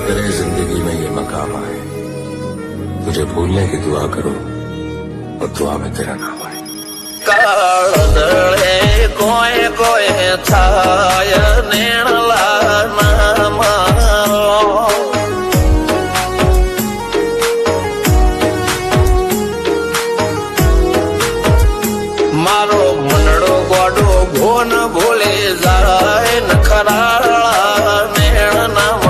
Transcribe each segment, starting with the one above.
करे जिंदगी में ये मकाम आए, तुझे भूलने की दुआ करूं और दुआ में तेरा नाम आए। काळदळे कोय कोय छाय नेणला नाम मारो मनडो गोडो भोन भूले जाय नखराळा नेण नाम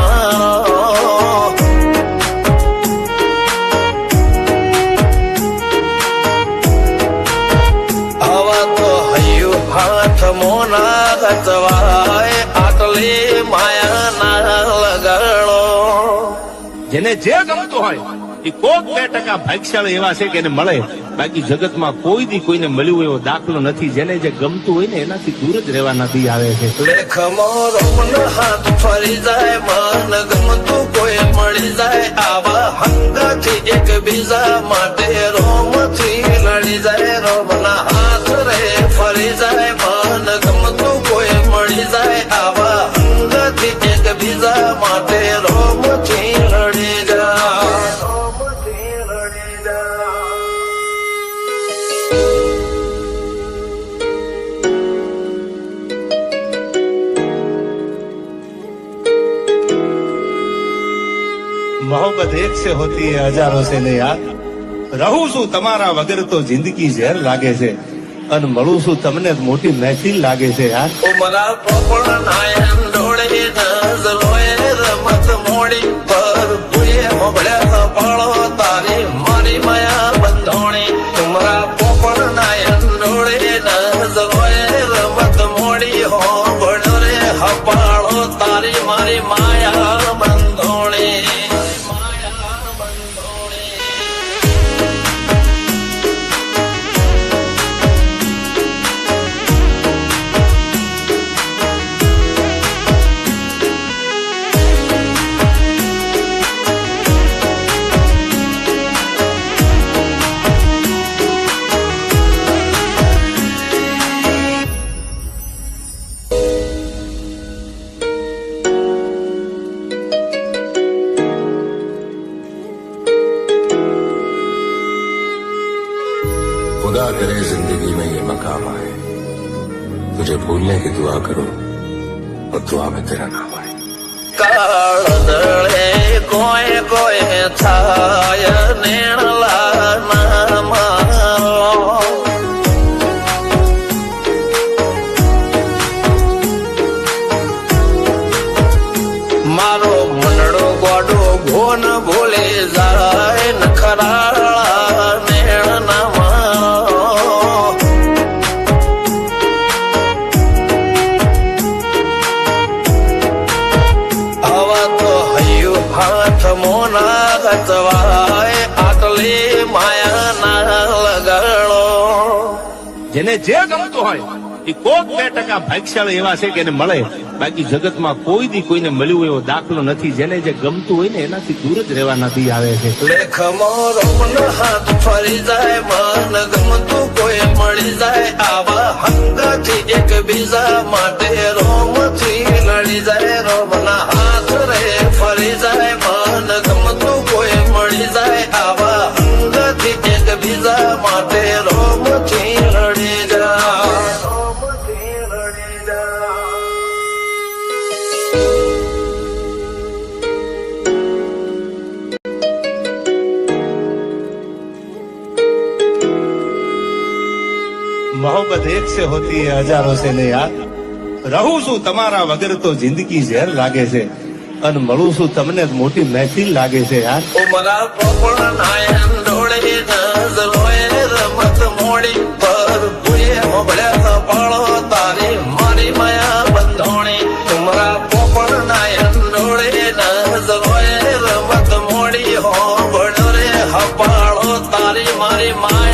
हवा तो हयु हाथ मोना गतवाय आटले माया ना लगाड़ो। જેને જે ગમતું હોય એ કોક 2% ભાગ્યશાળી એવા છે કે એને મળે, બાકી જગતમાં કોઈ દી કોઈને મળ્યું એવો દાખલો નથી. જેને જે ગમતું હોય ને એનાથી દૂર જ રહેવાના દી આવે છે. લેખ મોરો હાથ ફરી જાય, મન ગમતું કોઈ મળી જાય, આવા હંગાથી એક બીજા માટે રોમથી લડી જાય. રોમના હાથ રે ફરી જાય, મન ગમતું કોઈ મળી જાય, આવા હંગાથી એક બીજા માટે રોમથી લડી જાય. मोहब्बत एक से होती है हजारों से नहीं यार. રહું છું તમારા વગર તો જિંદગી ઝેર લાગે છે, અને મળું છું તમને મોટી મહેફિલ લાગે છે યાર. ઉમરા પોપણ નાયન ડોળે નઝલોય રમત મોડી પર ભૂએ મોગળ્યા પાળો તારી મારી માયા બંધોણી. ઉમરા પોપણ નાયન ડોળે નઝલોય રમત મોડી હો બળો રે હપાળો તારી મારી માયા બંધોણી. खुदा करे जिंदगी में ये मकाम आए, तुझे भूलने की दुआ करूं और दुआ में तेरा नाम आए. काळदळे कोय कोय छाय नेणला नाम मारो मनडो गोडो भोन भूले जाय नखराळा नेण नाम हवा तो हयु हाथ मोना गतवाय आटले माया ना लगाड़ो. જેને જે ગમતું હોય એ કોક 2% ભાગ્યશાળી એવા છે કે એને મળે, બાકી જગતમાં કોઈ દી કોઈને મળ્યું એવો દાખલો નથી. જેને જે ગમતું હોય ને એનાથી દૂર જ રહેવાના દી આવે છે. લેખ મોરો હાથ ફરી જાય, મન ગમતું કોઈ મળી જાય, આવા હંગાથી એક બીજા માટે રોમથી લડી જાય. રોમના હાથ રે ફરી જાય, મન ગમતું કોઈ મળી જાય, આવા હંગાથી એક બીજા માટે રોમથી લડી જાય. मोहब्बत एक से होती है हजारों से नहीं यार. રહું છું તમારા વગર તો જિંદગી ઝેર લાગે છે, અને મળું છું તમને મોટી મહેફિલ લાગે છે યાર. ઉમરા પોપણ નાયન ડોળે નઝલોય રમત મોડી પર ભૂએ મોગળ્યા પાળો તારી મારી માયા બંધોણી. ઉમરા પોપણ નાયન ડોળે નઝલોય રમત મોડી હો બળો રે હપાળો તારી મારી માયા